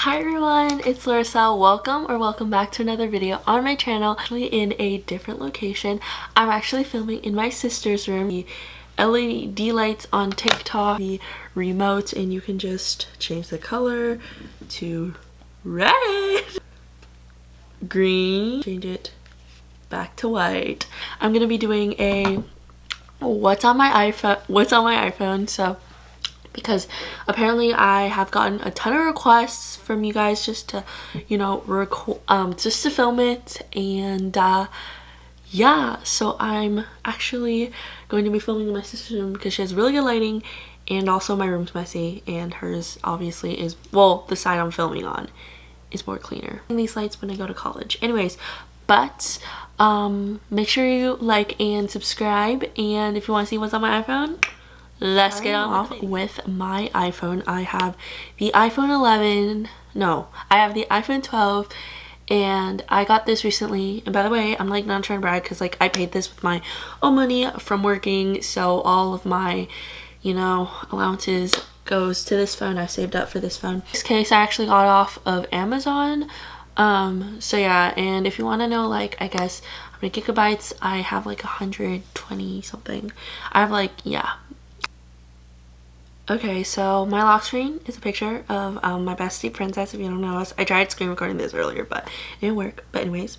Hi everyone, it's Larissa. Welcome back to another video on my channel. Actually in a different location. I'm actually filming in my sister's room. The LED lights on TikTok, the remote, and you can just change the color to red, green, change it back to white. I'm gonna be doing a what's on my iPhone, so because apparently I have gotten a ton of requests from you guys just to, you know, just to film it, and yeah, so I'm actually going to be filming in my sister's room because she has really good lighting, and also my room's messy and hers obviously is, well, the side I'm filming on is more cleaner. These lights when I go to college. Anyways, but make sure you like and subscribe, and if you want to see what's on my iPhone, let's get on off with my iPhone. I have the iPhone 11. No, I have the iPhone 12, and I got this recently. And by the way, I'm like not trying to brag because like I paid this with my own money from working, so all of my, you know, allowances goes to this phone. I saved up for this phone. This case I actually got off of Amazon. So yeah, and if you want to know, like, I guess how many gigabytes, I have like 120 something. I have like, yeah. Okay, so my lock screen is a picture of my bestie Princess. If you don't know us, I tried screen recording this earlier, but it didn't work. But anyways,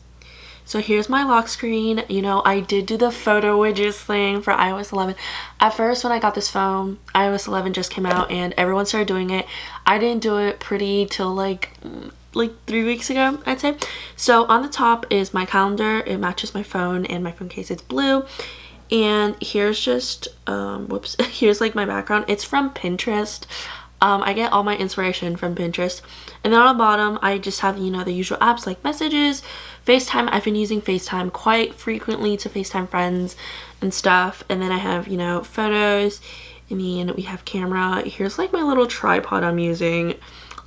so here's my lock screen. You know, I did do the photo widgets thing for iOS 11. At first, when I got this phone, iOS 11 just came out and everyone started doing it. I didn't do it pretty till like 3 weeks ago, I'd say. So on the top is my calendar. It matches my phone and my phone case. It's blue. And here's just whoops, here's like my background. It's from Pinterest. I get all my inspiration from Pinterest. And then on the bottom I just have, you know, the usual apps like messages, FaceTime. I've been using FaceTime quite frequently to FaceTime friends and stuff. And then I have, you know, photos. I mean, we have camera. Here's like my little tripod I'm using.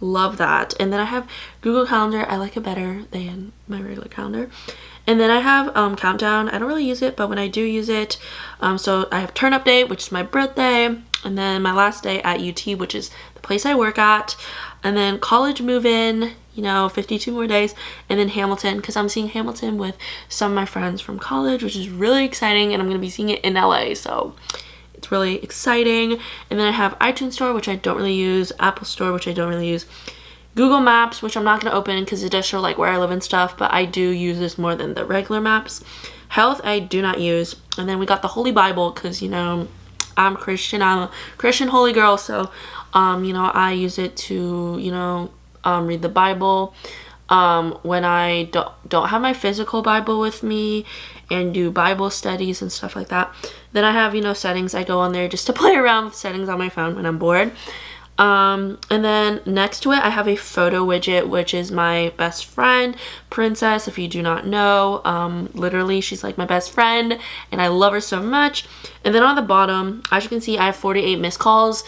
Love that. And then I have Google Calendar. I like it better than my regular calendar. And then I have Countdown. I don't really use it, but when I do use it, so I have Turn Up Day, which is my birthday, and then my last day at UT, which is the place I work at, and then College Move-In, you know, 52 more days, and then Hamilton, because I'm seeing Hamilton with some of my friends from college, which is really exciting, and I'm going to be seeing it in LA, so it's really exciting. And then I have iTunes Store, which I don't really use, Apple Store, which I don't really use, Google Maps, which I'm not going to open because it does show like where I live and stuff, but I do use this more than the regular maps. Health, I do not use. And then we got the Holy Bible because, you know, I'm Christian. I'm a Christian holy girl, so, you know, I use it to, you know, read the Bible when I don't have my physical Bible with me and do Bible studies and stuff like that. Then I have, you know, settings. I go on there just to play around with settings on my phone when I'm bored. And then next to it I have a photo widget, which is my best friend Princess. If you do not know, literally she's like my best friend and I love her so much. And then on the bottom, as you can see, I have 48 missed calls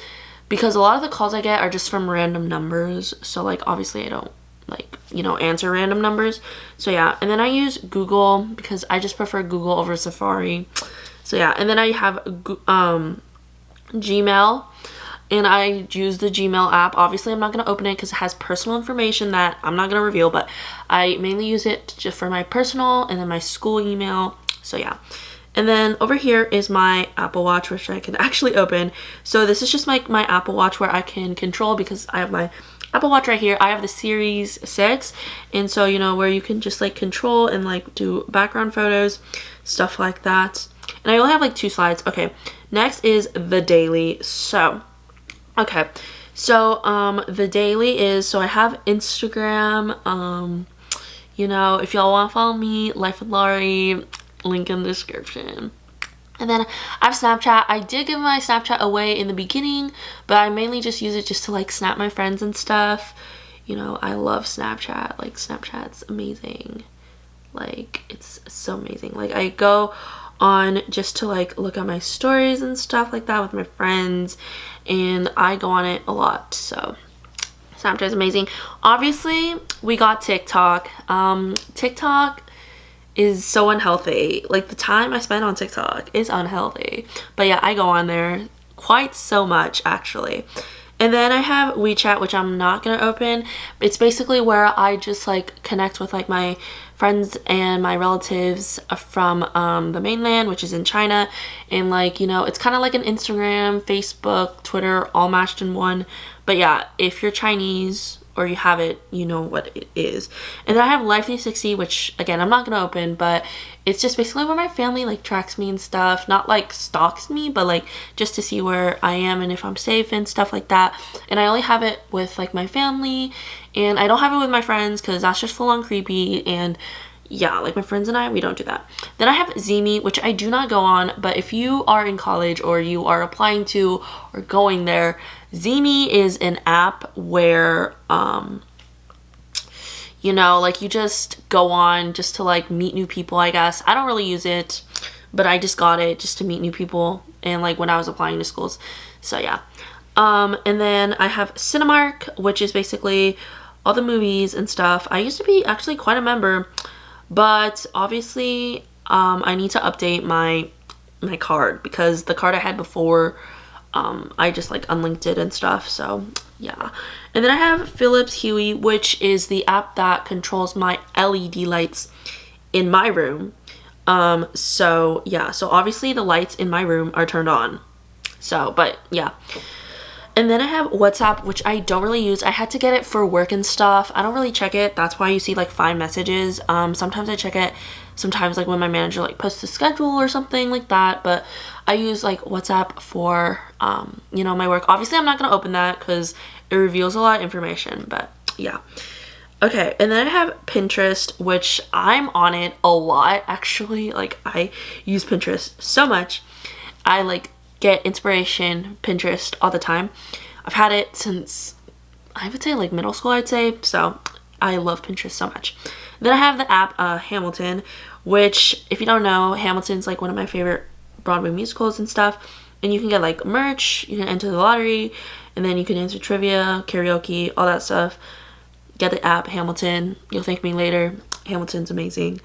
because a lot of the calls I get are just from random numbers, so like obviously I don't, like, you know, answer random numbers. So yeah, and then I use Google because I just prefer Google over Safari. So yeah, and then I have Gmail. And I use the Gmail app. Obviously, I'm not going to open it because it has personal information that I'm not going to reveal. But I mainly use it just for my personal and then my school email. So yeah. And then over here is my Apple Watch, which I can actually open. So this is just like my Apple Watch where I can control, because I have my Apple Watch right here. I have the Series 6. And so, you know, where you can just like control and like do background photos, stuff like that. And I only have like 2 slides. Okay. Next is the daily. So okay, so the daily is, so I have Instagram, you know, if y'all want to follow me, Life with Lari, link in the description. And then I have Snapchat. I did give my Snapchat away in the beginning, but I mainly just use it just to like snap my friends and stuff. You know, I love Snapchat. Like, Snapchat's amazing. Like, it's so amazing. Like, I go on just to like look at my stories and stuff like that with my friends, and I go on it a lot. So Snapchat is amazing. Obviously we got TikTok. TikTok is so unhealthy. Like, the time I spend on TikTok is unhealthy, but yeah, I go on there quite so much actually. And then I have WeChat, which I'm not going to open. It's basically where I just like connect with like my friends and my relatives from the mainland, which is in China. And like, you know, it's kind of like an Instagram, Facebook, Twitter, all mashed in one. But yeah, if you're Chinese or you have it, you know what it is. And then I have Life 360, which again, I'm not going to open, but it's just basically where my family like tracks me and stuff. Not like stalks me, but like just to see where I am and if I'm safe and stuff like that. And I only have it with like my family, and I don't have it with my friends because that's just full on creepy. And yeah, like my friends and I, we don't do that. Then I have Zeme, which I do not go on, but if you are in college or you are applying to or going there, Zeme is an app where you know, like you just go on just to like meet new people, I guess. I don't really use it, but I just got it just to meet new people and like when I was applying to schools. So yeah. And then I have Cinemark, which is basically all the movies and stuff. I used to be actually quite a member, but obviously I need to update my card because the card I had before, I just like unlinked it and stuff. So yeah. And then I have Philips Hue, which is the app that controls my LED lights in my room. So yeah, so obviously the lights in my room are turned on. So, but yeah. And then I have WhatsApp, which I don't really use. I had to get it for work and stuff. I don't really check it. That's why you see like 5 messages. Sometimes I check it. Sometimes like when my manager like posts a schedule or something like that. But I use like WhatsApp for, you know, my work. Obviously, I'm not going to open that because it reveals a lot of information. But yeah. Okay, and then I have Pinterest, which I'm on it a lot actually. Like I use Pinterest so much. I like get inspiration Pinterest all the time. I've had it since I would say like middle school, I'd say. So I love Pinterest so much. Then I have the app Hamilton, which if you don't know, Hamilton's like one of my favorite Broadway musicals and stuff. And you can get like merch, you can enter the lottery, and then you can answer trivia, karaoke, all that stuff. Get the app Hamilton. You'll thank me later. Hamilton's amazing.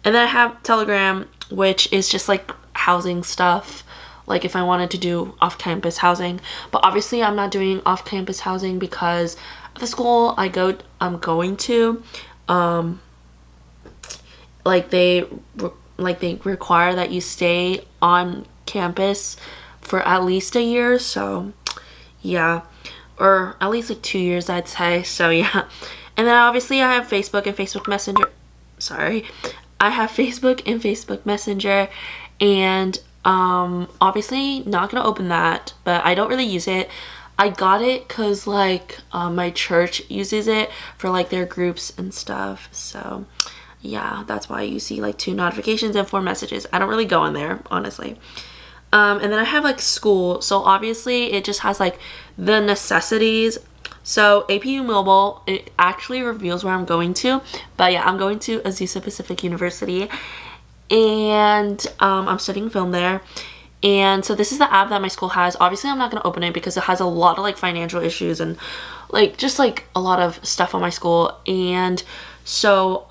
And then I have Telegram, which is just like housing stuff. Like if I wanted to do off-campus housing, but obviously I'm not doing off-campus housing because the school I'm going to, like they require that you stay on campus for at least a year. So yeah, or at least like 2 years, I'd say. So yeah. And then obviously I have Facebook and Facebook Messenger. Sorry, I have Facebook and Facebook Messenger, and obviously not gonna open that, but I don't really use it. I got it because like my church uses it for like their groups and stuff. So yeah, that's why you see like 2 notifications and 4 messages. I don't really go in there, honestly. And then I have like school. So obviously it just has like the necessities. So APU Mobile, it actually reveals where I'm going to. But yeah, I'm going to Azusa Pacific University. And I'm studying film there. And so this is the app that my school has. Obviously I'm not going to open it because it has a lot of like financial issues and like just like a lot of stuff on my school. And so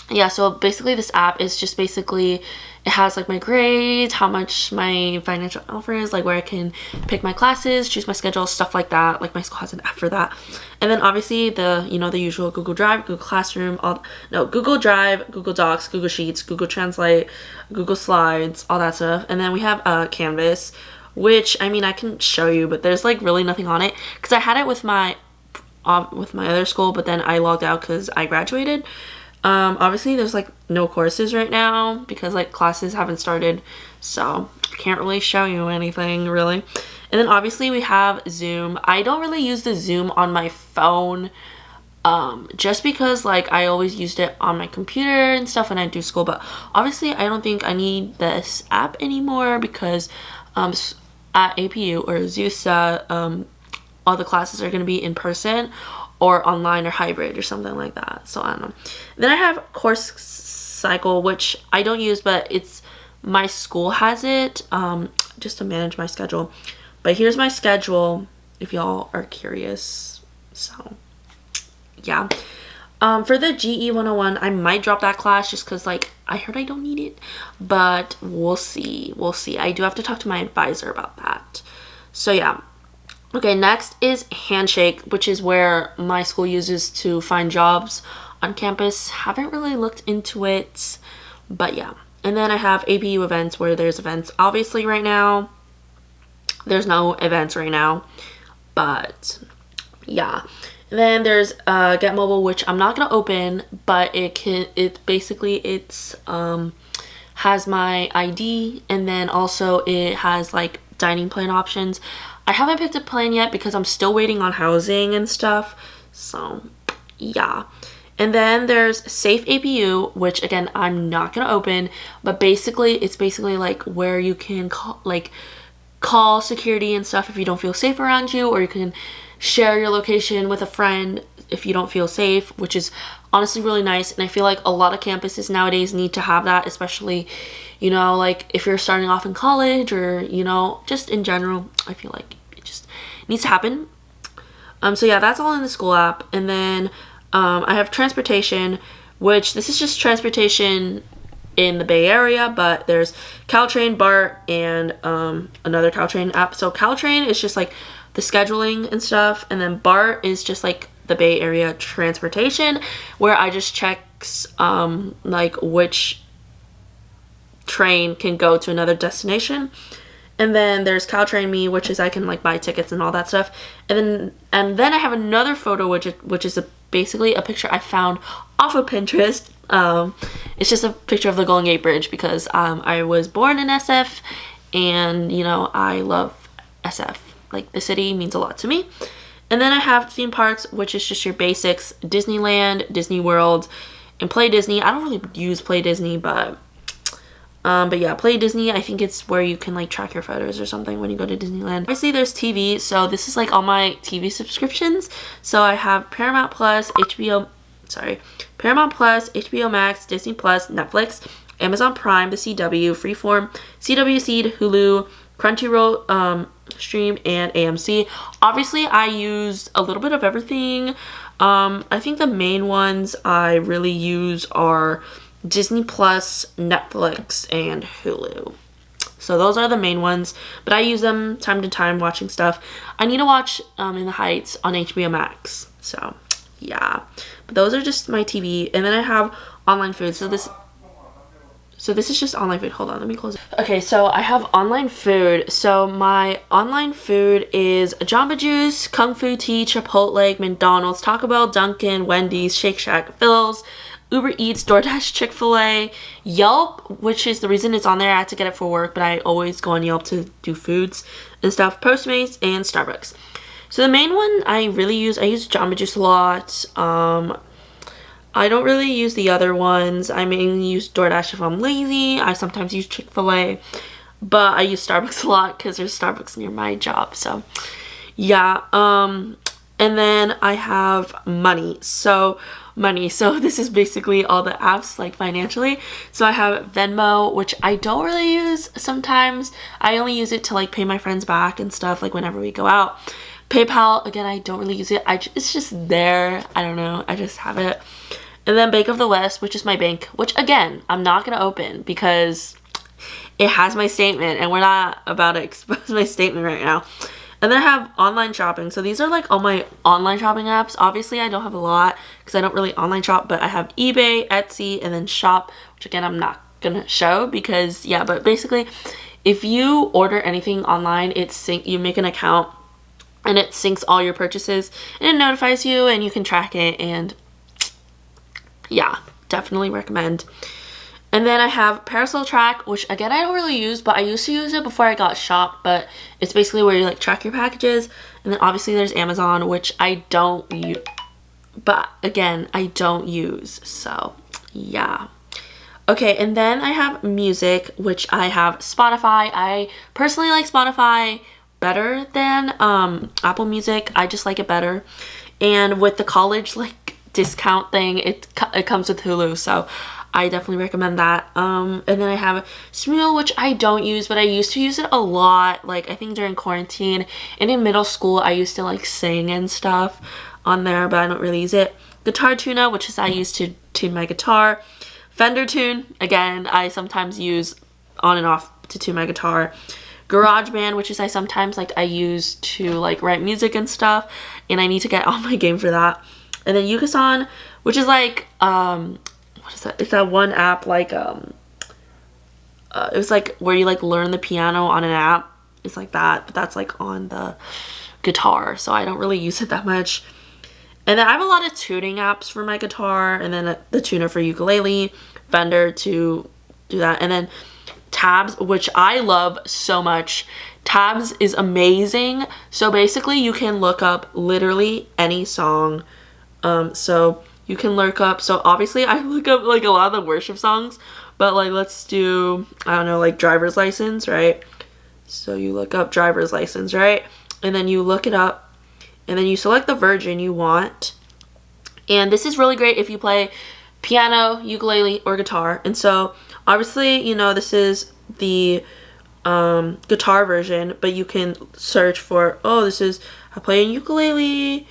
yeah, so basically this app is just basically, it has like my grades, how much my financial offer is, like where I can pick my classes, choose my schedule, stuff like that. Like my school has an app for that. And then obviously the, you know, the usual Google Drive, Google Classroom, Google Drive, Google Docs, Google Sheets, Google Translate, Google Slides, all that stuff. And then we have Canvas, which I mean I can show you, but there's like really nothing on it because I had it with my other school, but then I logged out because I graduated. Obviously there's like no courses right now because like classes haven't started, so I can't really show you anything really. And then obviously we have Zoom. I don't really use the Zoom on my phone just because like I always used it on my computer and stuff when I do school, but obviously I don't think I need this app anymore because at APU or Azusa all the classes are going to be in person or online or hybrid or something like that. So I don't know. Then I have Course Cycle, which I don't use, but it's my school has it just to manage my schedule. But here's my schedule if y'all are curious. So yeah. For the GE 101, I might drop that class just because like I heard I don't need it, but we'll see. I do have to talk to my advisor about that. So yeah. Okay, next is Handshake, which is where my school uses to find jobs on campus. Haven't really looked into it, but yeah. And then I have APU events, where there's events. Obviously right now, there's no events right now, but yeah. And then there's Get Mobile, which I'm not gonna open, but it's has my ID, and then also it has like dining plan options. I haven't picked a plan yet because I'm still waiting on housing and stuff, so yeah. And then there's Safe APU, which again I'm not gonna open, but basically it's basically like where you can call security and stuff if you don't feel safe around you, or you can share your location with a friend if you don't feel safe, which is honestly really nice. And I feel like a lot of campuses nowadays need to have that, especially, you know, like if you're starting off in college, or, you know, just in general. I feel like it just needs to happen. So yeah, that's all in the school app. And then I have transportation, which this is just transportation in the Bay Area, but there's Caltrain, BART, and another Caltrain app. So Caltrain is just like the scheduling and stuff, and then BART is just like the Bay Area transportation, where I just checks like which train can go to another destination. And then there's Caltrain Me, which is I can like buy tickets and all that stuff. And then I have another photo widget, which is basically a picture I found off of Pinterest. It's just a picture of the Golden Gate Bridge because I was born in SF, and you know, I love SF. Like, the city means a lot to me. And then I have theme parks, which is just your basics: Disneyland, Disney World, and Play Disney. I don't really use Play Disney, but yeah, Play Disney, I think it's where you can like track your photos or something when you go to Disneyland. Obviously there's TV, so this is like all my TV subscriptions. So I have Paramount Plus, Paramount Plus, HBO Max, Disney Plus, Netflix, Amazon Prime, the CW, Freeform, CW Seed, Hulu, Crunchyroll, Stream, and AMC. Obviously I use a little bit of everything. I think the main ones I really use are Disney Plus, Netflix, and Hulu. So those are the main ones, but I use them time to time watching stuff. I need to watch In the Heights on HBO Max. So yeah, but those are just my TV. And then I have online food. So this is just online food. Hold on, let me close it. Okay, so I have online food. So my online food is Jamba Juice, Kung Fu Tea, Chipotle, McDonald's, Taco Bell, Dunkin', Wendy's, Shake Shack, Phil's, Uber Eats, DoorDash, Chick-fil-A, Yelp, which is the reason it's on there. I had to get it for work, but I always go on Yelp to do foods and stuff, Postmates, and Starbucks. So the main one I use Jamba Juice a lot. I don't really use the other ones. I mainly use DoorDash if I'm lazy. I sometimes use Chick-fil-A, but I use Starbucks a lot because there's Starbucks near my job. So yeah. And then I have money. So this is basically all the apps, like financially. So I have Venmo, which I don't really use sometimes. I only use it to like pay my friends back and stuff, like whenever we go out. PayPal, again, I don't really use it. It's just there. I don't know. I just have it. And then Bank of the West, which is my bank, which again, I'm not going to open because it has my statement and we're not about to expose my statement right now. And then I have online shopping. So these are like all my online shopping apps. Obviously, I don't have a lot because I don't really online shop, but I have eBay, Etsy, and then Shop, which again, I'm not going to show because, yeah, but basically, if you order anything online, you make an account and it syncs all your purchases and it notifies you and you can track it, and yeah, definitely recommend. And then I have Parasol Track, which again I don't really use, but I used to use it before I got Shop, but it's basically where you like track your packages. And then obviously there's Amazon, which I don't use, but again, I don't use, so yeah. Okay, and then I have music, which I have Spotify. I personally like Spotify better than Apple Music. I just like it better. And with the college like discount thing, it comes with Hulu, so I definitely recommend that. And then I have Smule, which I don't use, but I used to use it a lot, like I think during quarantine, and in middle school I used to like sing and stuff on there, but I don't really use it. Guitar Tuna, which is I use to tune my guitar. Fender Tune, again, I sometimes use on and off to tune my guitar. GarageBand, which is I sometimes like I use to like write music and stuff, and I need to get on my game for that. And then Yukasan, which is like what is that? It's that one app like it was like where you like learn the piano on an app. It's like that, but that's like on the guitar, so I don't really use it that much. And then I have a lot of tuning apps for my guitar, and then the tuner for ukulele, Fender to do that, and then Tabs, which I love so much. Tabs is amazing. So basically you can look up literally any song. So you can look up, so obviously I look up like a lot of the worship songs, but like let's do, I don't know, like driver's license, right? So you look up driver's license, right? And then you look it up, and then you select the version you want. And this is really great if you play piano, ukulele, or guitar. And so obviously, you know, this is the guitar version, but you can search for, oh, this is, I play in ukulele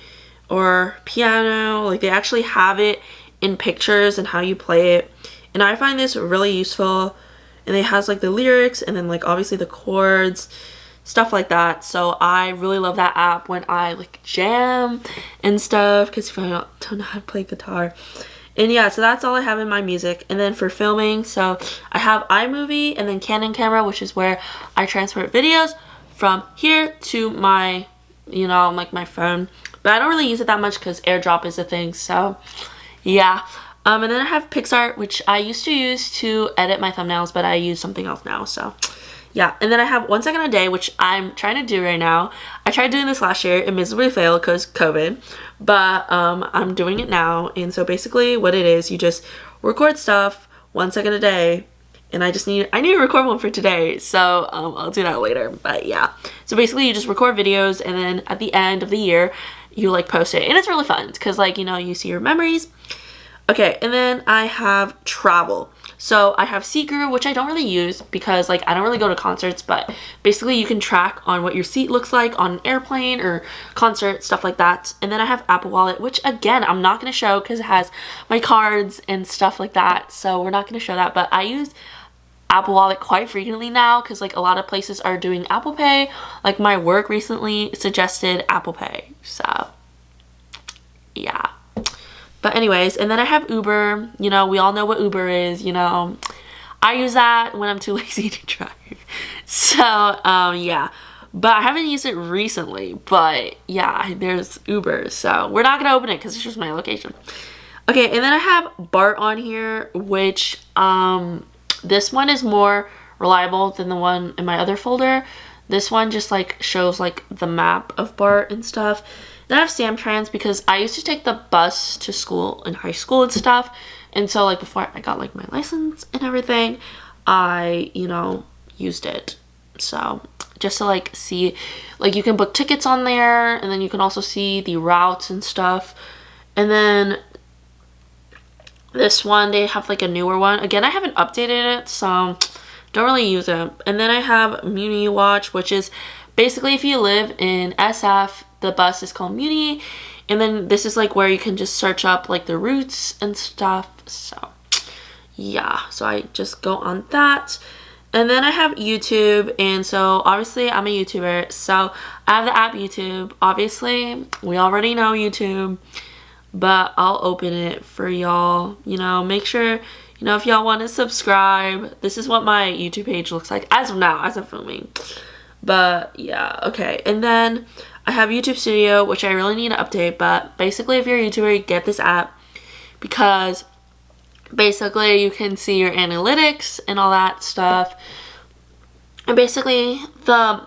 or piano. Like they actually have it in pictures and how you play it. And I find this really useful. And it has like the lyrics and then like obviously the chords, stuff like that. So I really love that app when I like jam and stuff, because if I don't know how to play guitar. And yeah, so that's all I have in my music. And then for filming, so I have iMovie and then Canon camera, which is where I transport videos from here to my, you know, like my phone. But I don't really use it that much because AirDrop is a thing. So yeah. And then I have PixArt, which I used to use to edit my thumbnails, but I use something else now. So yeah. And then I have 1 second a day, which I'm trying to do right now. I tried doing this last year. It miserably failed because COVID. But I'm doing it now. And so basically what it is, you just record stuff 1 second a day. And I need to record one for today. So I'll do that later. But yeah. So basically you just record videos, and then at the end of the year, you like post it. And it's really fun because like, you know, you see your memories. Okay, and then I have travel. So I have SeatGuru, which I don't really use because like I don't really go to concerts, but basically you can track on what your seat looks like on an airplane or concert, stuff like that. And then I have Apple Wallet, which again, I'm not going to show because it has my cards and stuff like that. So we're not going to show that, but I use Apple Wallet quite frequently now because like a lot of places are doing Apple Pay. Like my work recently suggested Apple Pay. So yeah. But anyways, and then I have Uber. You know, we all know what Uber is, you know. I use that when I'm too lazy to drive. So, yeah. But I haven't used it recently. But, yeah, there's Uber. So, we're not going to open it because it's just my location. Okay, and then I have BART on here, which, this one is more reliable than the one in my other folder. This one just, like, shows, like, the map of BART and stuff. Then I have Samtrans because I used to take the bus to school in high school and stuff. And so like before I got like my license and everything, I, you know, used it. So just to like see, like you can book tickets on there, and then you can also see the routes and stuff. And then this one, they have like a newer one. Again, I haven't updated it, so don't really use it. And then I have Muni Watch, which is basically if you live in SF, the bus is called Muni, and then this is like where you can just search up like the routes and stuff. So yeah, so I just go on that. And then I have YouTube, and so obviously I'm a YouTuber, so I have the app YouTube. Obviously we already know YouTube, but I'll open it for y'all. You know, make sure, you know, if y'all want to subscribe. This is what my YouTube page looks like as of now, as of filming. But yeah, okay. And then I have YouTube Studio, which I really need to update, but basically if you're a YouTuber, get this app because basically you can see your analytics and all that stuff. And basically the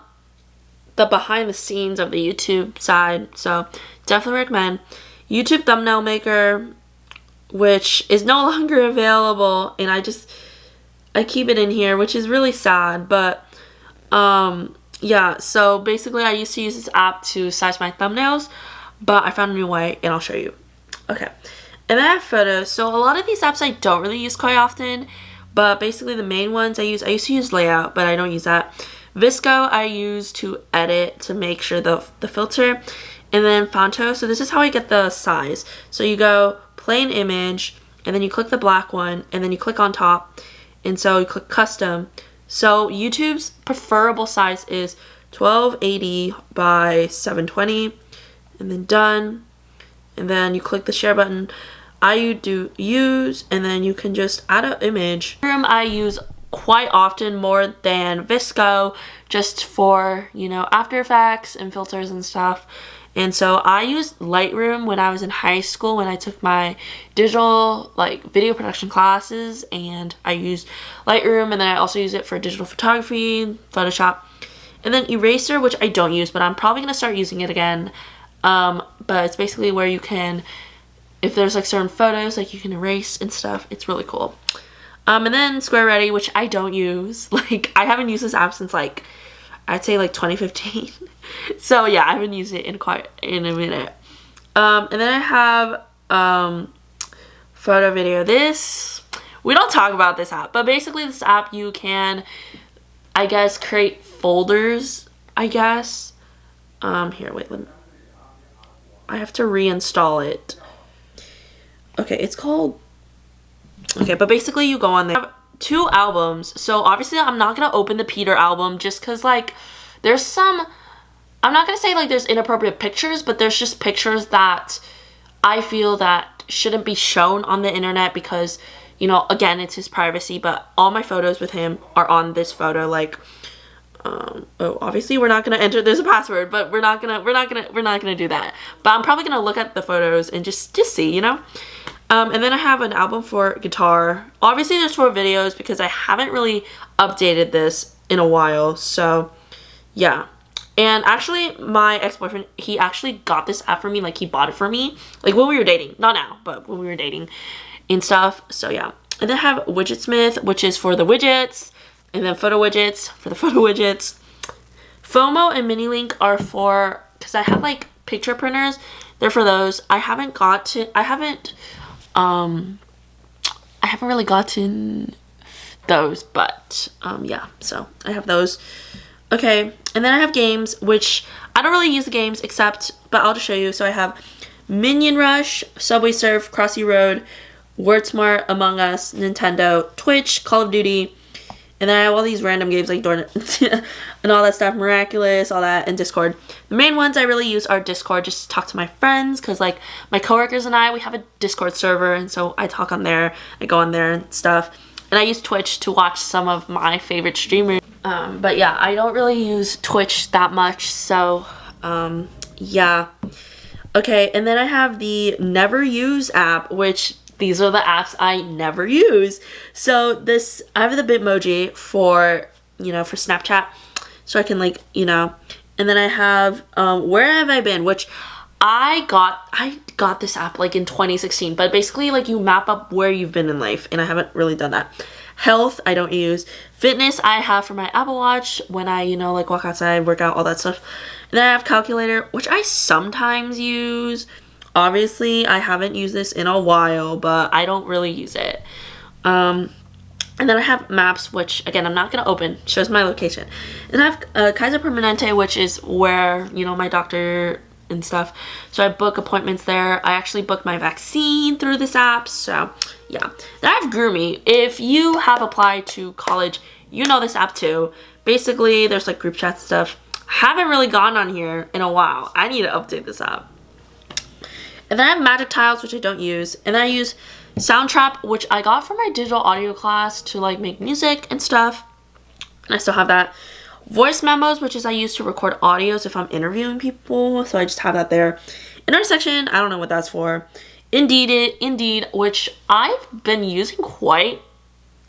behind the scenes of the YouTube side. So definitely recommend YouTube Thumbnail Maker, which is no longer available, and I keep it in here, which is really sad, but yeah, so basically I used to use this app to size my thumbnails, but I found a new way and I'll show you. Okay, and then I have photos. So a lot of these apps I don't really use quite often, but basically the main ones I used to use Layout, but I don't use that. Visco I use to edit, to make sure the filter, and then Fonto. So this is how I get the size. So you go plain image, and then you click the black one, and then you click on top, and so you click custom. So YouTube's preferable size is 1280 by 720, and then done. And then you click the share button. I do use, and then you can just add an image. I use quite often, more than VSCO, just for, you know, After Effects and filters and stuff. And so I used Lightroom when I was in high school, when I took my digital like video production classes, and I used Lightroom, and then I also use it for digital photography, Photoshop, and then Eraser, which I don't use, but I'm probably gonna start using it again. But it's basically where you can, if there's like certain photos, like you can erase and stuff. It's really cool. And then Square Ready, which I don't use. Like, I haven't used this app since like, I'd say like 2015. So yeah, I haven't used it in a minute. And then I have photo video. This, we don't talk about this app, but basically this app, you can, I guess, create folders, I guess. Here, wait, I have to reinstall it. Okay, it's called, okay, but basically you go on there. I have 2 albums, so obviously I'm not gonna open the Peter album, just because like there's some, I'm not gonna say like there's inappropriate pictures, but there's just pictures that I feel that shouldn't be shown on the internet, because, you know, again, it's his privacy. But all my photos with him are on this photo. Like, oh, obviously we're not gonna enter, there's a password, but we're not gonna do that. But I'm probably gonna look at the photos and just see, you know. And then I have an album for guitar. Obviously there's 4 videos, because I haven't really updated this in a while. So yeah. And actually, my ex-boyfriend, he actually got this app for me. Like, he bought it for me, like when we were dating. Not now, but when we were dating and stuff. So yeah. And then I have Widgetsmith, which is for the widgets, and then photo widgets for the photo widgets. FOMO and MiniLink are for, because I have like picture printers, they're for those. I haven't really gotten those, but yeah, so I have those. Okay, and then I have games, which I don't really use the games, but I'll just show you. So I have Minion Rush, Subway Surf, Crossy Road, WordSmart, Among Us, Nintendo, Twitch, Call of Duty, and then I have all these random games like and all that stuff, Miraculous, all that, and Discord. The main ones I really use are Discord, just to talk to my friends, because like my coworkers and I, we have a Discord server, and so I talk on there, I go on there and stuff. And I use Twitch to watch some of my favorite streamers. But yeah, I don't really use Twitch that much, so yeah. Okay, and then I have the Never Use app, which these are the apps I never use. So this, I have the Bitmoji for, you know, for Snapchat, so I can like, you know, and then I have Where Have I Been, which I got this app like in 2016, but basically like you map up where you've been in life, and I haven't really done that. Health, I don't use. Fitness, I have for my Apple Watch when I, you know, like walk outside, work out, all that stuff. And then I have Calculator, which I sometimes use. Obviously, I haven't used this in a while, but I don't really use it. And then I have Maps, which again, I'm not gonna open, shows my location. And I have Kaiser Permanente, which is where, you know, my doctor and stuff. So I book appointments there. I actually booked my vaccine through this app, so yeah. Then I have GroupMe. If you have applied to college, you know this app too. Basically, there's like group chat stuff. Haven't really gone on here in a while. I need to update this app. And then I have Magic Tiles, which I don't use. And then I use Soundtrap, which I got from my digital audio class to like make music and stuff. And I still have that. Voice Memos, which is I use to record audios if I'm interviewing people. So I just have that there. Intersection, I don't know what that's for. Indeed, which I've been using quite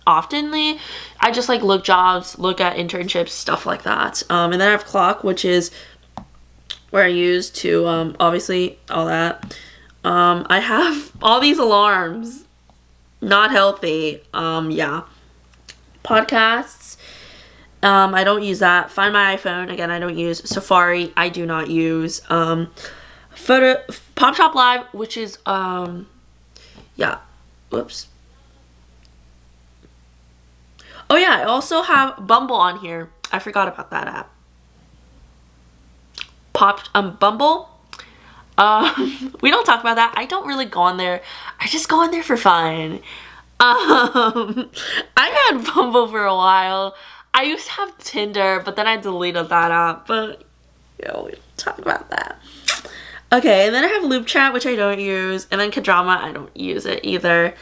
oftenly. I just like look jobs, look at internships, stuff like that. And then I have Clock, which is where I use to obviously all that. I have all these alarms, not healthy. Yeah, podcasts, I don't use that. Find My iPhone, again, I don't use. Safari, I do not use. Pop Shop Live, which is yeah, whoops. Oh yeah, I also have Bumble on here. I forgot about that app. Bumble. We don't talk about that. I don't really go on there. I just go on there for fun. I had Bumble for a while. I used to have Tinder, but then I deleted that app. But we don't talk about that. Okay, and then I have Loop Chat, which I don't use, and then Kadrama, I don't use it either.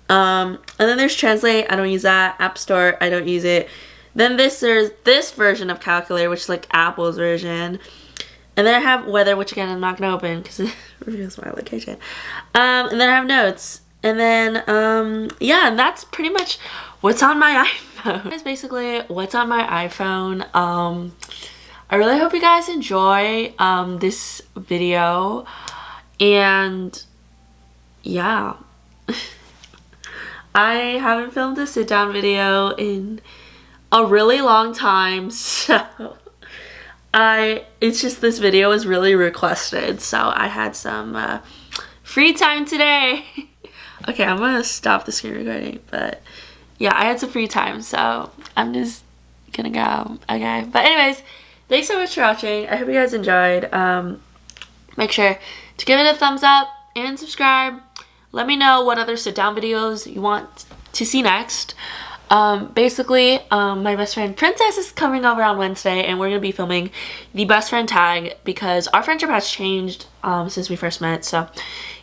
And then there's Translate, I don't use that. App Store, I don't use it. Then there's this version of Calculator, which is like Apple's version. And then I have Weather, which again I'm not gonna open because it reveals my location. And then I have Notes. And then yeah, and that's pretty much what's on my iPhone. That's basically what's on my iPhone. I really hope you guys enjoy this video, and yeah. I haven't filmed a sit down video in a really long time, so it's just this video was really requested, so I had some free time today. Okay, I'm gonna stop the screen recording, but yeah, I had some free time, so I'm just gonna go. Okay, but anyways, thanks so much for watching. I hope you guys enjoyed. Make sure to give it a thumbs up and subscribe. Let me know what other sit down videos you want to see next. Basically, my best friend Princess is coming over on Wednesday, and we're gonna be filming the best friend tag because our friendship has changed since we first met. So,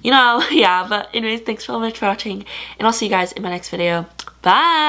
you know, yeah. But anyways, thanks so much for watching, and I'll see you guys in my next video. Bye.